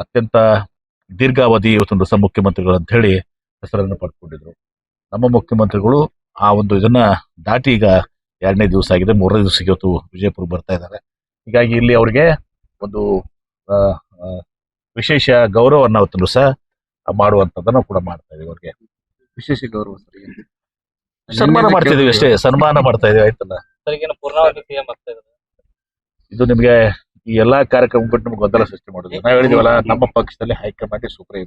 ಅತ್ಯಂತ ದೀರ್ಘಾವಧಿ ಇವತ್ತೊಂದು ದಿವಸ ಮುಖ್ಯಮಂತ್ರಿಗಳು ಅಂತ ಹೇಳಿ ಹೆಸರನ್ನು ಪಡ್ಕೊಂಡಿದ್ರು. ನಮ್ಮ ಮುಖ್ಯಮಂತ್ರಿಗಳು ಆ ಒಂದು ಇದನ್ನ ದಾಟಿ ಈಗ 2ನೇ ದಿವಸ ಆಗಿದೆ, 3ನೇ ದಿವಸಕ್ಕೆ ಇವತ್ತು ವಿಜಯಪುರ ಬರ್ತಾ ಇದ್ದಾರೆ. ಹೀಗಾಗಿ ಇಲ್ಲಿ ಅವ್ರಿಗೆ ಒಂದು ಆ, ಆ, ವಿಶೇಷ ಗೌರವವನ್ನು ಅವತ್ತು ದಿವಸ ಮಾಡುವಂತದನ್ನ ಕೂಡ ಮಾಡ್ತಾ ಇದೀವಿ. ಅವ್ರಿಗೆ ವಿಶೇಷ ಗೌರವ ಸನ್ಮಾನ ಮಾಡ್ತಾ ಇದೀವಿ ಅಷ್ಟೇ, ಸನ್ಮಾನ ಮಾಡ್ತಾ ಇದೀವಿ ಆಯ್ತಲ್ಲ. ಇದು ನಿಮ್ಗೆ ಈ ಎಲ್ಲಾ ಕಾರ್ಯಕ್ರಮ ಬಿಟ್ಟು ನಿಮ್ಗೆ ಗೊಂದಲ ಸೃಷ್ಟಿ ಮಾಡುದು. ನಾವ್ ಹೇಳಿದೀವಲ್ಲ, ನಮ್ಮ ಪಕ್ಷದಲ್ಲಿ ಹೈಕಮಾಂಡ್ ಸುಪ್ರೀಂ.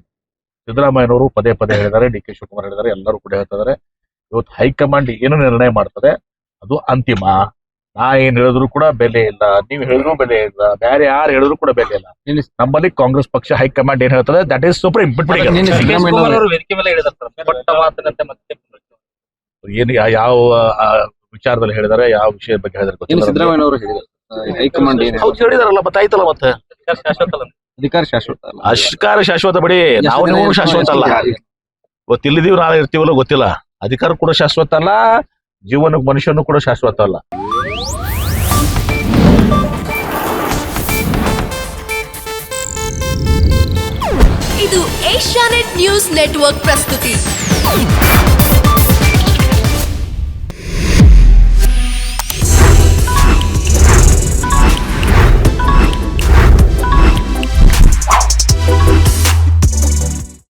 ಸಿದ್ದರಾಮಯ್ಯನವರು ಪದೇ ಪದೇ ಹೇಳಿದ್ದಾರೆ, ಡಿ ಕೆ ಶಿವಕುಮಾರ್ ಹೇಳಿದ್ದಾರೆ, ಎಲ್ಲರೂ ಕೂಡ ಹೇಳ್ತಿದ್ದಾರೆ. ಇವತ್ತು ಹೈಕಮಾಂಡ್ ಏನು ನಿರ್ಣಯ ಮಾಡ್ತದೆ ಅದು ಅಂತಿಮ. ನಾ ಏನ್ ಹೇಳಿದ್ರು ಕೂಡ ಬೆಲೆ ಇಲ್ಲ, ನೀವ್ ಹೇಳಿದ್ರು ಬೆಲೆ ಇಲ್ಲ, ಬೇರೆ ಯಾರು ಹೇಳಿದ್ರು ಕೂಡ ಬೆಲೆ ಇಲ್ಲ. ನಮ್ಮಲ್ಲಿ ಕಾಂಗ್ರೆಸ್ ಪಕ್ಷ ಹೈಕಮಾಂಡ್ ಏನ್ ಹೇಳ್ತದೆ ದಟ್ ಈಸ್ ಸುಪ್ರೀಂ. ಏನು ಯಾವ ವಿಚಾರದಲ್ಲಿ ಹೇಳಿದಾರೆ, ಯಾವ ವಿಷಯದ ಬಗ್ಗೆ ಹೇಳಿದಾರೆ ಗೊತ್ತಿಲ್ಲ. ಹೈಕಮಾಂಡ್ ಹೌದು ಹೇಳಿದಾರಲ್ಲ, ಮತ್ತೆ ಆಯ್ತಲ್ಲ, ಮತ್ತೆ ಅಧಿಕಾರ ಶಾಶ್ವತ ಅಲ್ಲ. ಅಧಿಕಾರ ಶಾಶ್ವತ ಬಿಡಿ, ನಾವು ಶಾಶ್ವತ ಅಲ್ಲ. ಇವತ್ತು ಇಲ್ಲಿದೀವಿ, ನಾಳೆ ಇರ್ತೀವಲ್ಲ ಗೊತ್ತಿಲ್ಲ. ಅಧಿಕಾರ ಕೂಡ ಶಾಶ್ವತ ಅಲ್ಲ, ಜೀವನಕ್ಕೆ ಮನುಷ್ಯನು ಕೂಡ ಶಾಶ್ವತ ಅಲ್ಲ. ಇದು ಏಷ್ಯಾನೆಟ್ ನ್ಯೂಸ್ ನೆಟ್ವರ್ಕ್ ಪ್ರಸ್ತುತಿ.